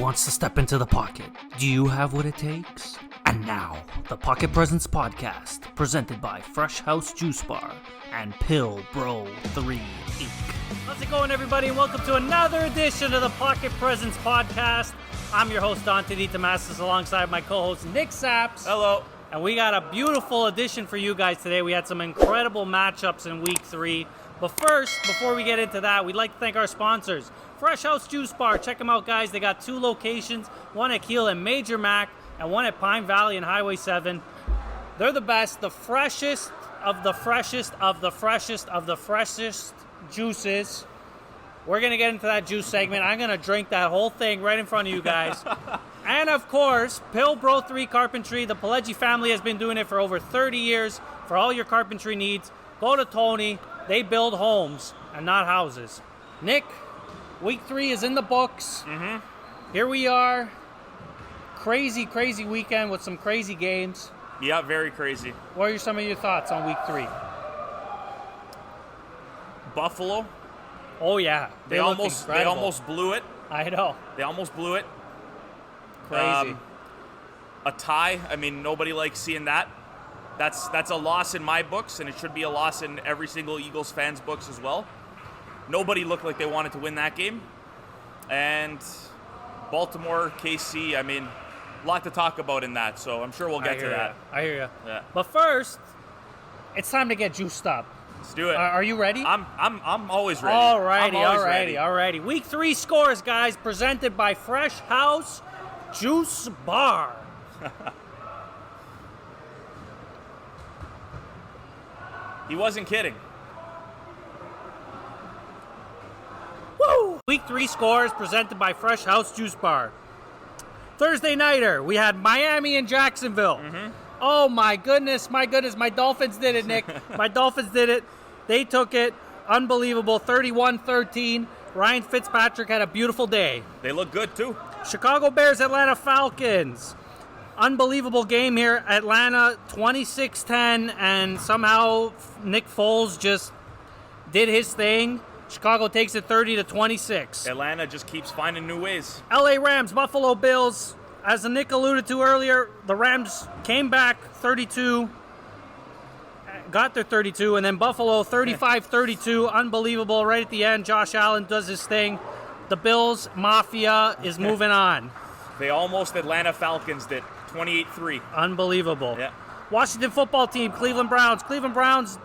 wants to step into the pocket. Do you have what it takes? And now, the Pocket Presents Podcast, presented by FRESHOUSE Juice Bar and PILBROIII Inc. How's it going, everybody, and welcome to another edition of the Pocket Presents Podcast. I'm your host, Dante DeTomastis, alongside my co-host, Nick Saps. Hello. And we got a beautiful edition for you guys today. We had some incredible matchups in Week 3. But first, before we get into that, we'd like to thank our sponsors. FRESHOUSE Juice Bar. Check them out, guys. They got 2 locations, one at Kiel and Major Mac, and one at Pine Valley and Highway 7. They're the best, the freshest of the freshest of the freshest of the freshest juices. We're going to get into that juice segment. I'm going to drink that whole thing right in front of you guys. And, of course, PILBROIII Carpentry. The PILBROIII family has been doing it for over 30 years for all your carpentry needs. Go to Tony. They build homes and not houses. Nick, Week 3 is in the books. Here we are. Crazy, crazy weekend with some crazy games. Yeah, very crazy. What are some of your thoughts on Week 3? Buffalo. Oh, yeah. They almost blew it. I know. They almost blew it. Crazy. A tie. I mean, nobody likes seeing that. That's a loss in my books, and it should be a loss in every single Eagles fan's books as well. Nobody looked like they wanted to win that game. And Baltimore, KC, I mean, a lot to talk about in that, so I'm sure we'll get to that. I hear you. Yeah. But first, it's time to get juiced up. Let's do it. Are you ready? I'm always ready. Alrighty. Week 3 scores, guys, presented by FRESHOUSE Juice Bar. He wasn't kidding. Woo! Week 3 scores presented by FRESHOUSE Juice Bar. Thursday nighter, we had Miami and Jacksonville. Oh my goodness, my Dolphins did it, Nick. My Dolphins did it. They took it. Unbelievable, 31-13. Ryan Fitzpatrick had a beautiful day. They look good, too. Chicago Bears, Atlanta Falcons. Unbelievable game here. Atlanta 26-10, and somehow Nick Foles just did his thing. Chicago takes it 30-26. Atlanta just keeps finding new ways. LA Rams, Buffalo Bills. As Nick alluded to earlier, the Rams came back 32, got their 32, and then Buffalo 35-32. Unbelievable. Right at the end, Josh Allen does his thing. The Bills Mafia is moving on. They almost Atlanta Falcons did. 28-3. Unbelievable. Yeah. Washington football team, Cleveland Browns. Cleveland Browns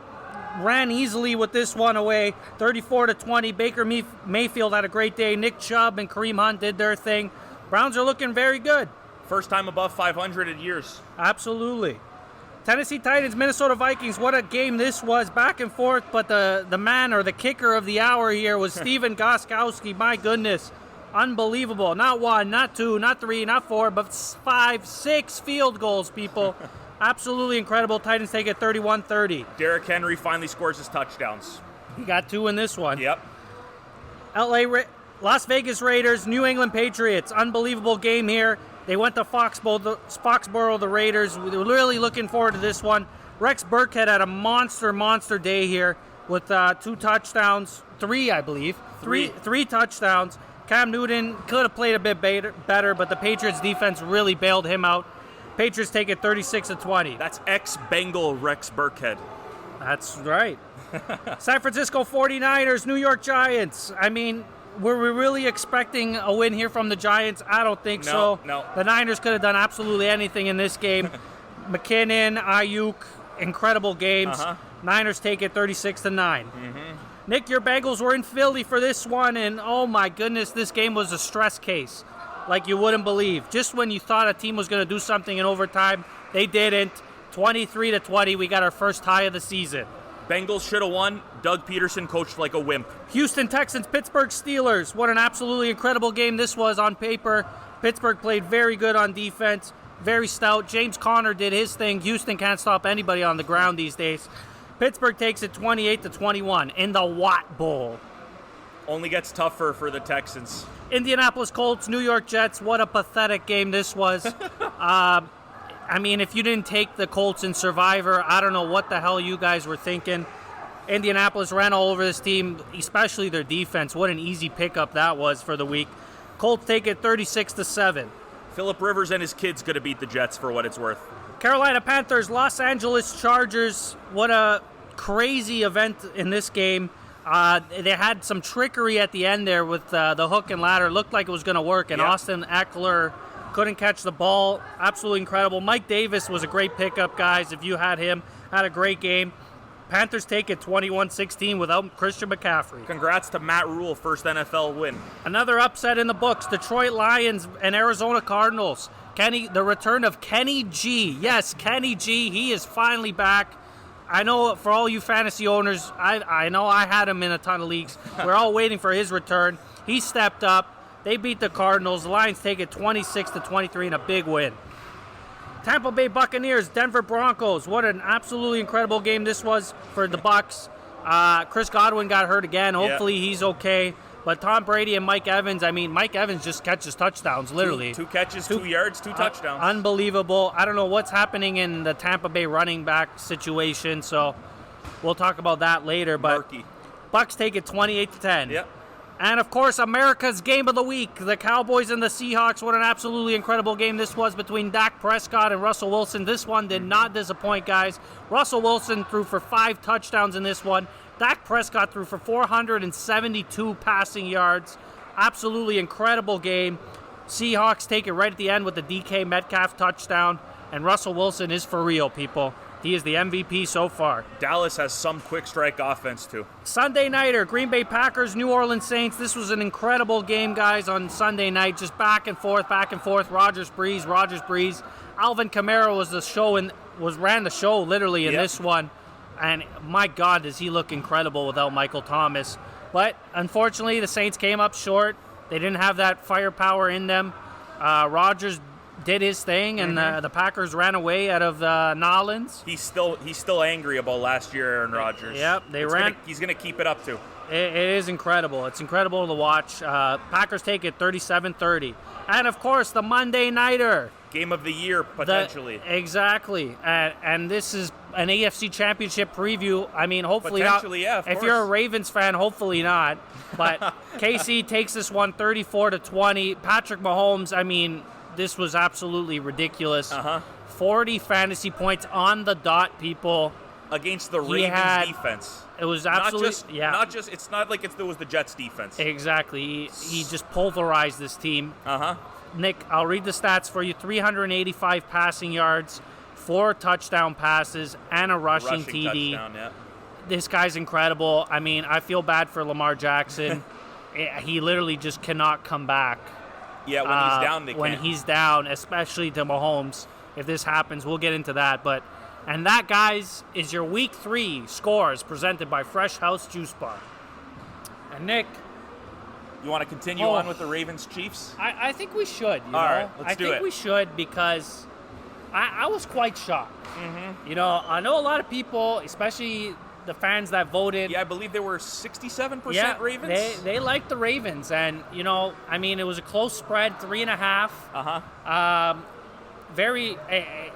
ran easily with this one away, 34-20. Baker Mayfield had a great day. Nick Chubb and Kareem Hunt did their thing. Browns are looking very good. First time above 500 in years. Absolutely. Tennessee Titans, Minnesota Vikings. What a game this was, back and forth. But the man or the kicker of the hour here was Steven Gostkowski. My goodness. Unbelievable. Not 1, not 2, not 3, not 4, but 5, 6 field goals, people. Absolutely incredible. Titans take it 31-30. Derrick Henry finally scores his touchdowns. He got 2 in this one. Yep. Las Vegas Raiders, New England Patriots. Unbelievable game here. They went to Foxborough, the Raiders. We were really looking forward to this one. Rex Burkhead had a monster day here with 2 touchdowns. 3, I believe. 3 touchdowns. Cam Newton could have played a bit better, but the Patriots defense really bailed him out. Patriots take it 36-20. That's ex-Bengal Rex Burkhead. That's right. San Francisco 49ers, New York Giants. I mean, were we really expecting a win here from the Giants? I don't think so. No. The Niners could have done absolutely anything in this game. McKinnon, Ayuk, incredible games. Niners take it 36-9. Nick, your Bengals were in Philly for this one, and oh my goodness, this game was a stress case like you wouldn't believe. Just when you thought a team was going to do something in overtime, they didn't. 23-20, we got our first tie of the season. Bengals should have won. Doug Peterson coached like a wimp. Houston Texans, Pittsburgh Steelers. What an absolutely incredible game this was on paper. Pittsburgh played very good on defense, very stout. James Conner did his thing. Houston can't stop anybody on the ground these days. Pittsburgh takes it 28-21 in the Watt Bowl. Only gets tougher for the Texans. Indianapolis Colts, New York Jets. What a pathetic game this was. I mean, if you didn't take the Colts in Survivor, I don't know what the hell you guys were thinking. Indianapolis ran all over this team, especially their defense. What an easy pickup that was for the week. Colts take it 36-7. Phillip Rivers and his kids going to beat the Jets for what it's worth. Carolina Panthers, Los Angeles Chargers. What a crazy event in this game. They had some trickery at the end there with the hook and ladder. Looked like it was going to work, and Austin Eckler couldn't catch the ball. Absolutely incredible. Mike Davis was a great pickup, guys. If you had him, had a great game. Panthers take it 21-16 without Christian McCaffrey. Congrats to Matt Rule, first NFL win. Another upset in the books. Detroit Lions and Arizona Cardinals. The return of Kenny G. Yes, Kenny G. He is finally back. I know for all you fantasy owners, I know I had him in a ton of leagues. We're all waiting for his return. He stepped up. They beat the Cardinals. The Lions take it 26-23 in a big win. Tampa Bay Buccaneers, Denver Broncos. What an absolutely incredible game this was for the Bucs. Chris Godwin got hurt again. Hopefully he's okay. But Tom Brady and Mike Evans, Mike Evans just catches touchdowns, literally. Two catches, 2 yards, 2 touchdowns. Unbelievable. I don't know what's happening in the Tampa Bay running back situation, so we'll talk about that later. But Murky. Bucs take it 28-10. Yep. And, of course, America's game of the week, the Cowboys and the Seahawks. What an absolutely incredible game this was between Dak Prescott and Russell Wilson. This one did not disappoint, guys. Russell Wilson threw for 5 touchdowns in this one. Dak Prescott threw for 472 passing yards. Absolutely incredible game. Seahawks take it right at the end with the DK Metcalf touchdown. And Russell Wilson is for real, people. He is the MVP so far. Dallas has some quick strike offense, too. Sunday nighter, Green Bay Packers, New Orleans Saints. This was an incredible game, guys, on Sunday night. Just back and forth. Rodgers Breeze. Alvin Kamara ran the show literally in this one. And my God, does he look incredible without Michael Thomas. But unfortunately, the Saints came up short. They didn't have that firepower in them. Rodgers did his thing, and the Packers ran away out of Nolans. He's still angry about last year, Aaron Rodgers. Yep, He's going to keep it up, too. It is incredible. It's incredible to watch. Packers take it 37-30. And, of course, the Monday Nighter. Game of the year, potentially. Exactly. And this is an AFC Championship preview. Hopefully potentially, not. Yeah, of if course. you're a Ravens fan, hopefully not. But KC takes this one 34-20. Patrick Mahomes, this was absolutely ridiculous. 40 fantasy points on the dot, people. Against the Ravens defense. It was absolutely, it's not like it was the Jets defense. Exactly. He just pulverized this team. Nick, I'll read the stats for you. 385 passing yards, 4 touchdown passes, and a rushing TD. Touchdown, yeah. This guy's incredible. I feel bad for Lamar Jackson. He literally just cannot come back. Yeah, when he's down, they can't. When he's down, especially to Mahomes. If this happens, we'll get into that. And that, guys, is your Week 3 scores presented by Fresh House Juice Bar. And Nick, you want to continue on with the Ravens-Chiefs? I think we should. All right, let's do it. I think we should because I was quite shocked. I know a lot of people, especially the fans that voted. Yeah, I believe they were 67% Ravens. They like the Ravens. And, it was a close spread, 3.5.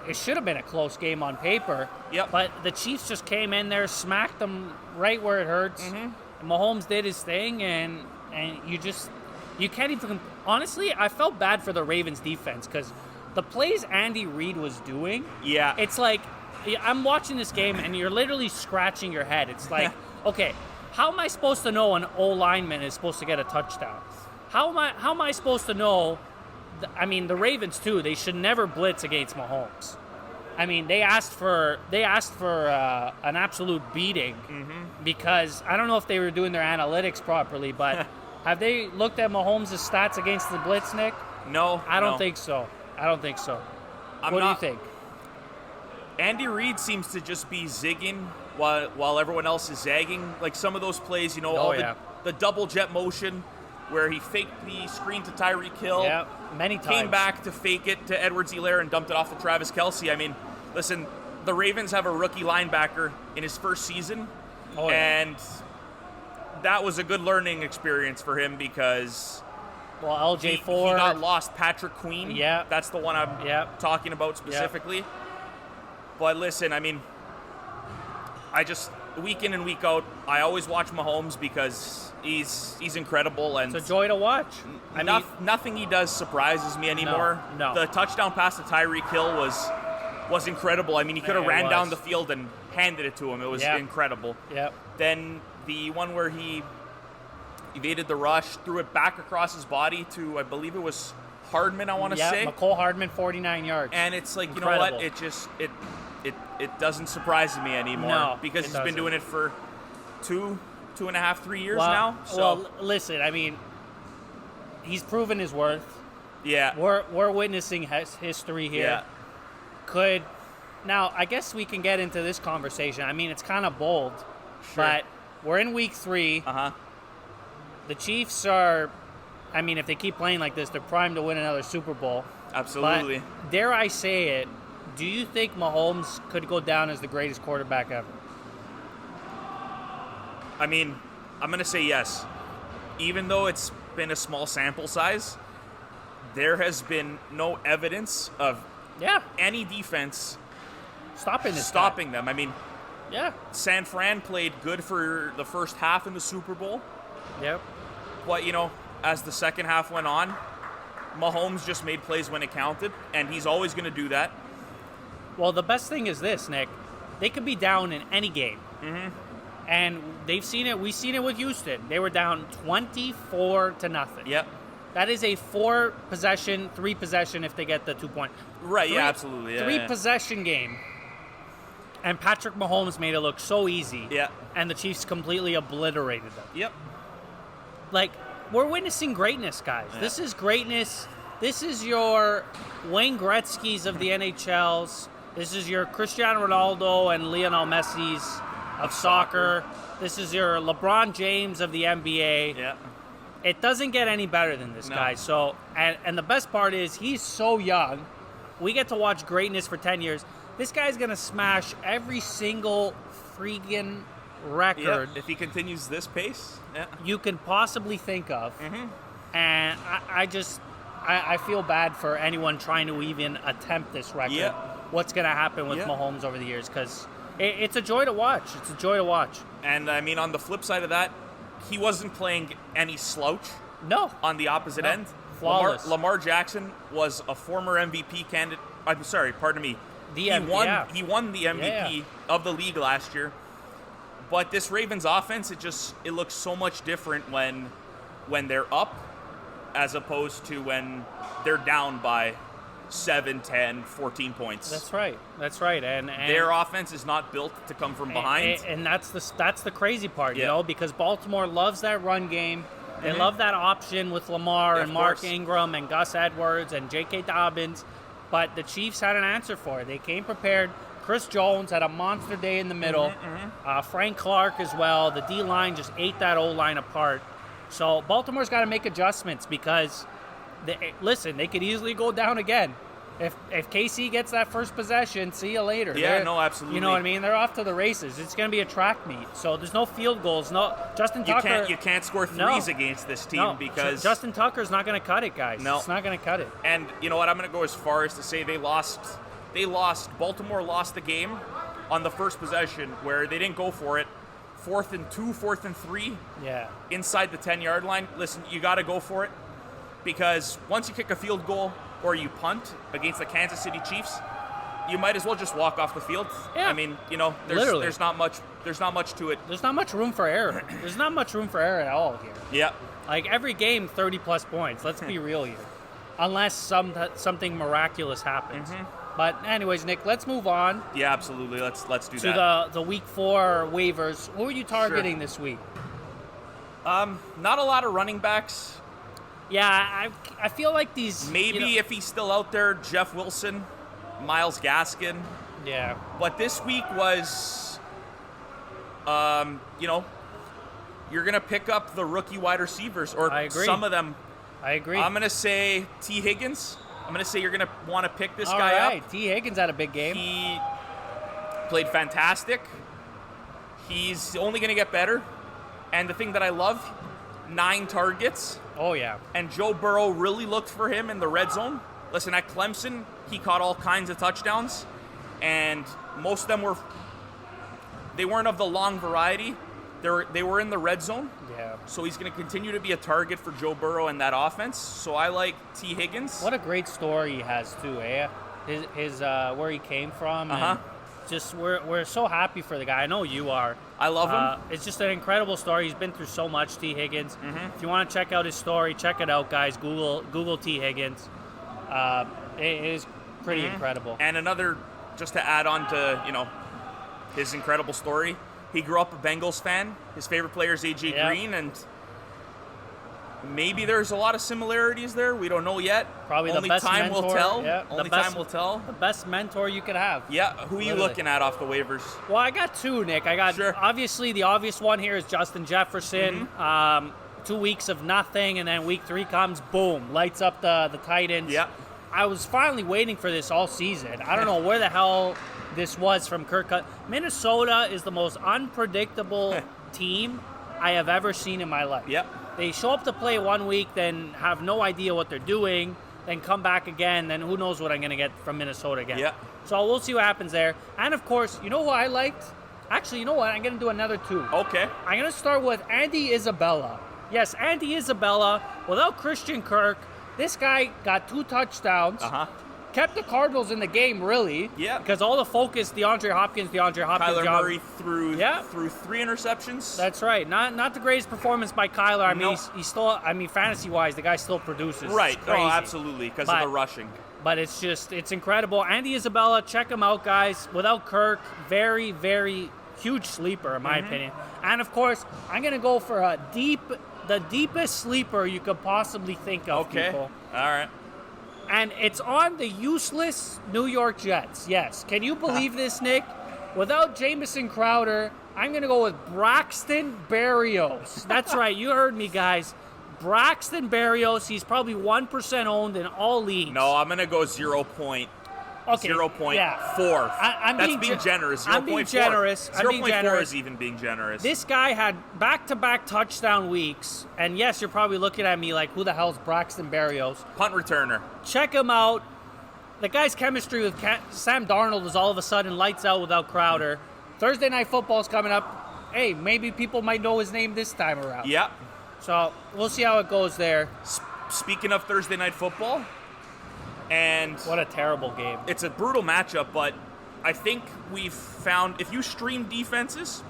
It should have been a close game on paper. Yep. But the Chiefs just came in there, smacked them right where it hurts. Mahomes did his thing, and you can't even. Honestly, I felt bad for the Ravens defense because the plays Andy Reid was doing. Yeah. It's like I'm watching this game, and you're literally scratching your head. It's like, okay, how am I supposed to know an O lineman is supposed to get a touchdown? How am I supposed to know? The Ravens too. They should never blitz against Mahomes. They asked for an absolute beating because I don't know if they were doing their analytics properly, but have they looked at Mahomes' stats against the blitz, Nick? No, I don't think so. What do you think? Andy Reid seems to just be zigging while everyone else is zagging. Like some of those plays, the double jet motion where he faked the screen to Tyreek Hill. Yeah, many times. Came back to fake it to Edwards-Helaire and dumped it off to Travis Kelce. Listen, the Ravens have a rookie linebacker in his first season, and that was a good learning experience for him because LJ Ford. He got lost. Patrick Queen. Yeah. That's the one I'm talking about specifically. But listen, week in and week out, I always watch Mahomes because he's incredible, and It's a joy to watch. I mean, nothing he does surprises me anymore. No. The touchdown pass to Tyreek Hill was incredible. I mean, he could have ran down the field and handed it to him. It was incredible. Yep. Then the one where he evaded the rush, threw it back across his body to, I believe it was Hardman, I want to say. Yeah, McCole Hardman, 49 yards. And it's like, Incredible. you know what? It doesn't surprise me anymore because he's been doing it for 2.5, 3 years now. So. Well, listen, I mean, he's proven his worth. Yeah. We're witnessing history here. Yeah. Now, I guess we can get into this conversation. I mean, it's kind of bold, but we're in week 3. Uh-huh. The Chiefs are, I mean, if they keep playing like this, they're primed to win another Super Bowl. Absolutely. But dare I say it, do you think Mahomes could go down as the greatest quarterback ever? I mean, I'm going to say yes. Even though it's been a small sample size, there has been no evidence of any defense stopping them. I mean, San Fran played good for the first half in the Super Bowl. Yep. But, you know, as the second half went on, Mahomes just made plays when it counted, and he's always going to do that. Well, the best thing is this, Nick. They could be down in any game. Mm-hmm. And they've seen it. We've seen it with Houston. They were down 24-0. Yep. That is a 3-possession if they get the 2 point. Right, absolutely. Yeah, 3-possession game. And Patrick Mahomes made it look so easy. Yeah. And the Chiefs completely obliterated them. Yep. Like, we're witnessing greatness, guys. Yeah. This is greatness. This is your Wayne Gretzky's of the NHLs. This is your Cristiano Ronaldo and Lionel Messi's of soccer. This is your LeBron James of the NBA. Yeah. It doesn't get any better than this guy. So, and the best part is he's so young. We get to watch greatness for 10 years. This guy's going to smash every single freaking record if he continues this pace you can possibly think of. Mm-hmm. And I feel bad for anyone trying to even attempt this record. What's going to happen with Mahomes over the years, because it's a joy to watch. It's a joy to watch. And I mean, on the flip side of that, he wasn't playing any slouch. No. On the opposite end. Flawless. Lamar Jackson was a former MVP candidate. I'm sorry, pardon me. He won the MVP of the league last year. But this Ravens offense, it looks so much different when they're up as opposed to when they're down by 7, 10, 14 points. That's right. And their offense is not built to come from behind. And that's the crazy part, you know, because Baltimore loves that run game. They love that option with Lamar and Mark Ingram and Gus Edwards and J.K. Dobbins. But the Chiefs had an answer for it. They came prepared. Chris Jones had a monster day in the middle. Frank Clark as well. The D-line just ate that O-line apart. So Baltimore's got to make adjustments because, they could easily go down again. If KC gets that first possession, see you later. Yeah, no, absolutely. You know what I mean? They're off to the races. It's going to be a track meet. So there's no field goals. No, Justin Tucker. You can't score threes against this team because Justin Tucker's not going to cut it, guys. No, it's not going to cut it. And you know what? I'm going to go as far as to say they lost. Baltimore lost the game on the first possession where they didn't go for it. 4th and 2, 4th and 3. Yeah. Inside the 10-yard line. Listen, you got to go for it because once you kick a field goal or you punt against the Kansas City Chiefs, you might as well just walk off the field. Yeah. I mean, you know, there's not much to it. There's not much room for error. There's not much room for error at all here. Yeah. Like every game, 30+ points. Let's be real here. Unless something miraculous happens. But anyways, Nick, let's move on. Yeah, absolutely. Let's do that. To the week 4 waivers. Who are you targeting this week? Not a lot of running backs. Yeah, I feel like these... Maybe if he's still out there, Jeff Wilson, Myles Gaskin. Yeah. But this week was, you're going to pick up the rookie wide receivers, or I agree. some of them. I agree. I'm going to say T. Higgins. I'm going to say you're going to want to pick this guy up. T. Higgins had a big game. He played fantastic. He's only going to get better. And the thing that I love, 9 targets. Oh, yeah. And Joe Burrow really looked for him in the red zone. Listen, at Clemson, he caught all kinds of touchdowns. And most of them were they weren't of the long variety. They were in the red zone. Yeah. So he's going to continue to be a target for Joe Burrow and that offense. So I like T. Higgins. What a great story he has too, eh? His where he came from. And just we're so happy for the guy. I know you are. I love him. It's just an incredible story. He's been through so much, T. Higgins. If you want to check out his story, check it out, guys. Google T. Higgins. It is pretty incredible. And another, just to add on to his incredible story. He grew up a Bengals fan. His favorite player is A.J. Green, and maybe there's a lot of similarities there. We don't know yet. Probably Only the best time mentor. will tell. Yeah, Only time will tell. The best mentor you could have. Yeah. Who are you looking at off the waivers? Well, I got two, Nick. I got obviously the obvious one here is Justin Jefferson. 2 weeks of nothing, and then week 3 comes, boom, lights up the Titans. Yeah. I was finally waiting for this all season. I don't know where the hell this was from Kirk Cousins. Minnesota is the most unpredictable team I have ever seen in my life. Yep. They show up to play 1 week, then have no idea what they're doing, then come back again, then who knows what I'm going to get from Minnesota again. Yeah. So we'll see what happens there. And, of course, you know who I liked? Actually, you know what? I'm going to do another 2. Okay. I'm going to start with Andy Isabella. Yes, Andy Isabella, without Christian Kirk, this guy got 2 touchdowns. Kept the Cardinals in the game, really. Yeah. Because all the focus, DeAndre Hopkins. Kyler Murray threw 3 interceptions. That's right. Not the greatest performance by Kyler. I mean, Nope. he's still. I mean, fantasy-wise, the guy still produces. Right. It's crazy. Oh, absolutely, because of the rushing. But it's incredible. Andy Isabella, check him out, guys. Without Kirk, very, very huge sleeper, in my opinion. And, of course, I'm going to go for the deepest sleeper you could possibly think of, people. All right. And it's on the useless New York Jets. Yes. Can you believe this, Nick? Without Jamison Crowder, I'm going to go with Braxton Berrios. That's right. You heard me, guys. Braxton Berrios. He's probably 1% owned in all leagues. No, I'm going to go 0.4. Okay, 0.4. Yeah. That's being generous. 0.4. I'm being generous. 0.4 is even being generous. This guy had back-to-back touchdown weeks. And yes, you're probably looking at me like, who the hell's Braxton Berrios? Punt returner. Check him out. The guy's chemistry with Sam Darnold is all of a sudden lights out without Crowder. Thursday Night Football's coming up. Hey, maybe people might know his name this time around. Yeah. So we'll see how it goes there. Speaking of Thursday Night Football, and what a terrible game. It's a brutal matchup, but I think we've found, if you stream defenses,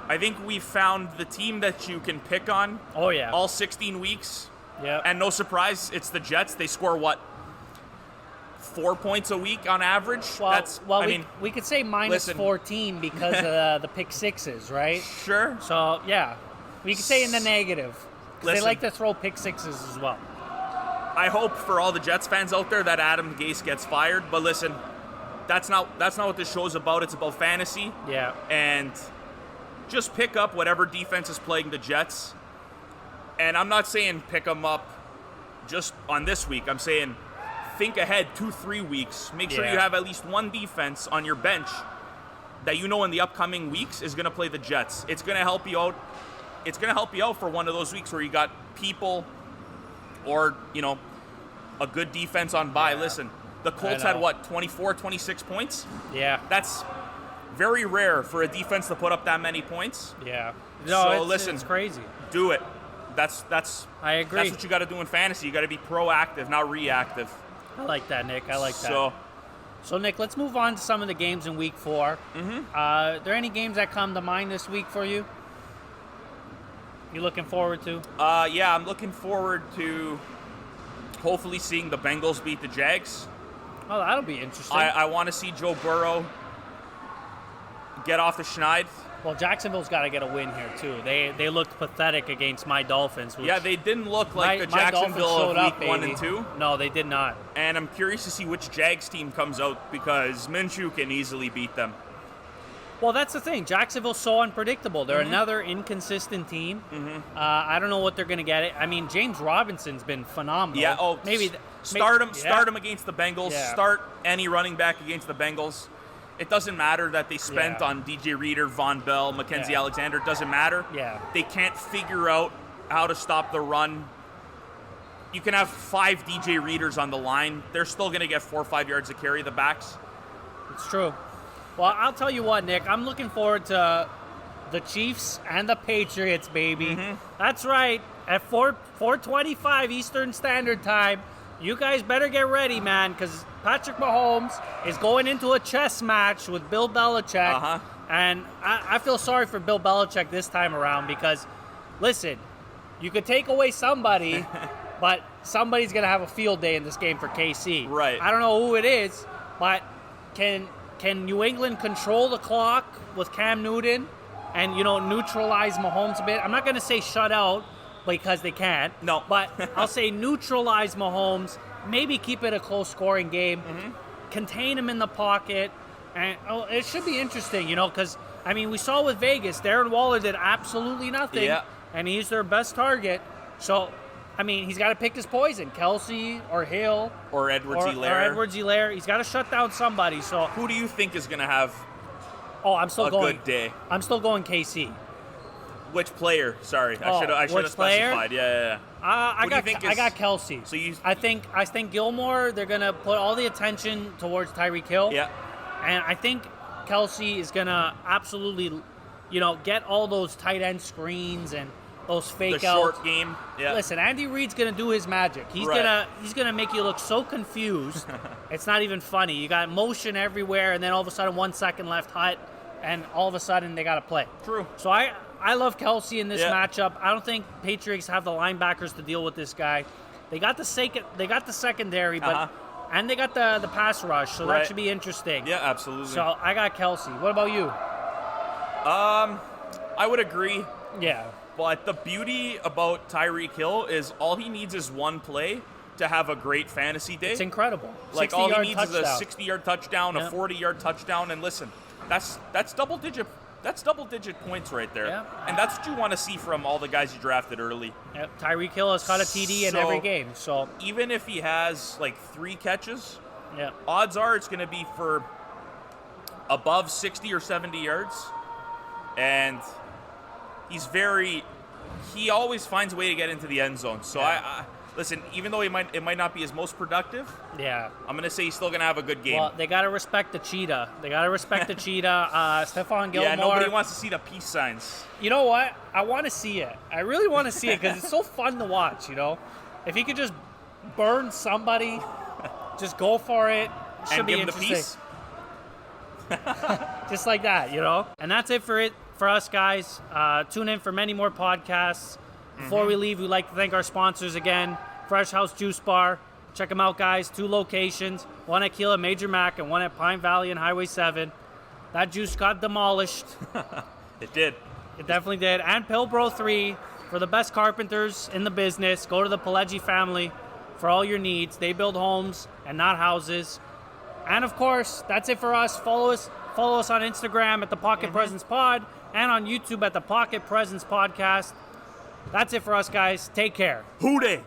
I think we've found the team that you can pick on. Oh, yeah. All 16 weeks. Yeah. And no surprise, it's the Jets. They score, 4 points a week on average? Well, we could say minus 14 because of the pick sixes, right? Sure. So, yeah. We could say in the negative. Because they like to throw pick sixes as well. I hope for all the Jets fans out there that Adam Gase gets fired. But listen, that's not what this show's about. It's about fantasy. Yeah. And just pick up whatever defense is playing the Jets. And I'm not saying pick them up just on this week. I'm saying think ahead 2-3 weeks. Make sure you have at least one defense on your bench that you know in the upcoming weeks is going to play the Jets. It's going to help you out. It's going to help you out for one of those weeks where you got people or, a good defense on bye. Listen, the Colts had 24, 26 points? Yeah. That's very rare for a defense to put up that many points. Yeah. No, listen, it's crazy. Do it. That's I agree. That's what you got to do in fantasy. You got to be proactive, not reactive. I like that, Nick. I like that. So, Nick, let's move on to some of the games in Week 4. Are there any games that come to mind this week for you? You looking forward to? Yeah, I'm looking forward to hopefully seeing the Bengals beat the Jags. Oh, that'll be interesting. I want to see Joe Burrow get off the schneid. Well, Jacksonville's got to get a win here, too. They looked pathetic against my Dolphins. Yeah, they didn't look like the Jacksonville of Week 1 and 2. No, they did not. And I'm curious to see which Jags team comes out because Minshew can easily beat them. Well, that's the thing. Jacksonville's so unpredictable. They're another inconsistent team. I don't know what they're going to get. I mean, James Robinson's been phenomenal. Yeah, start him against the Bengals. Yeah. Start any running back against the Bengals. It doesn't matter that they spent on DJ Reader, Von Bell, Mackenzie Alexander. It doesn't matter. Yeah. They can't figure out how to stop the run. You can have 5 DJ Readers on the line. They're still going to get 4 or 5 yards to carry the backs. It's true. Well, I'll tell you what, Nick. I'm looking forward to the Chiefs and the Patriots, baby. That's right. At 4:25 Eastern Standard Time, you guys better get ready, man, because Patrick Mahomes is going into a chess match with Bill Belichick. And I feel sorry for Bill Belichick this time around because, listen, you could take away somebody, but somebody's going to have a field day in this game for KC. Right. I don't know who it is, but can New England control the clock with Cam Newton and, neutralize Mahomes a bit? I'm not going to say shut out because they can't. No. But I'll say neutralize Mahomes, maybe keep it a close scoring game, contain him in the pocket. And it should be interesting, because, we saw with Vegas, Darren Waller did absolutely nothing, and he's their best target. So, he's got to pick his poison, Kelsey or Hill. Or Edwards-Helaire. He's got to shut down somebody. So who do you think is going to have good day? I'm still going KC. Which player? Sorry, I should have specified. Yeah. I got Kelsey. So I think Gilmore, they're going to put all the attention towards Tyreek Hill. Yeah. And I think Kelsey is going to absolutely, get all those tight end screens and those fake outs. The short game. Yeah. Listen, Andy Reid's going to do his magic. He's gonna make you look so confused. It's not even funny. You got motion everywhere, and then all of a sudden 1 second left hut, and all of a sudden they got to play. True. So I love Kelsey in this matchup. I don't think Patriots have the linebackers to deal with this guy. They got the secondary, but and they got the pass rush, so that should be interesting. Yeah, absolutely. So I got Kelsey. What about you? I would agree. Yeah. But the beauty about Tyreek Hill is all he needs is one play to have a great fantasy day. It's incredible. Like all he needs is a 60-yard touchdown, a 40-yard touchdown, and listen, that's double-digit. That's double-digit points right there. Yeah. And that's what you want to see from all the guys you drafted early. Yep. Tyreek Hill has caught a TD in every game. So even if he has like 3 catches, yeah, odds are it's going to be for above 60 or 70 yards. And he always finds a way to get into the end zone. So I listen, even though it might not be his most productive, I'm going to say he's still going to have a good game. Well, they got to respect the cheetah. Stephon Gilmore. Yeah, nobody wants to see the peace signs. You know what? I want to see it. I really want to see it because it's so fun to watch, If he could just burn somebody, just go for it. Should be interesting. Give him the peace. Just like that, And that's it for us, guys. Tune in for many more podcasts. Before we leave, we'd like to thank our sponsors again, Fresh House Juice Bar. Check them out, guys. 2 locations, one at Keela Major Mac and one at Pine Valley and Highway 7. That juice got demolished. It did. It definitely did. And PILBROIII for the best carpenters in the business. Go to the PILBROIII family for all your needs. They build homes and not houses. And, of course, that's it for us. Follow us on Instagram at The Pocket Presence Pod and on YouTube at The Pocket Presence Podcast. That's it for us, guys. Take care. Hootie!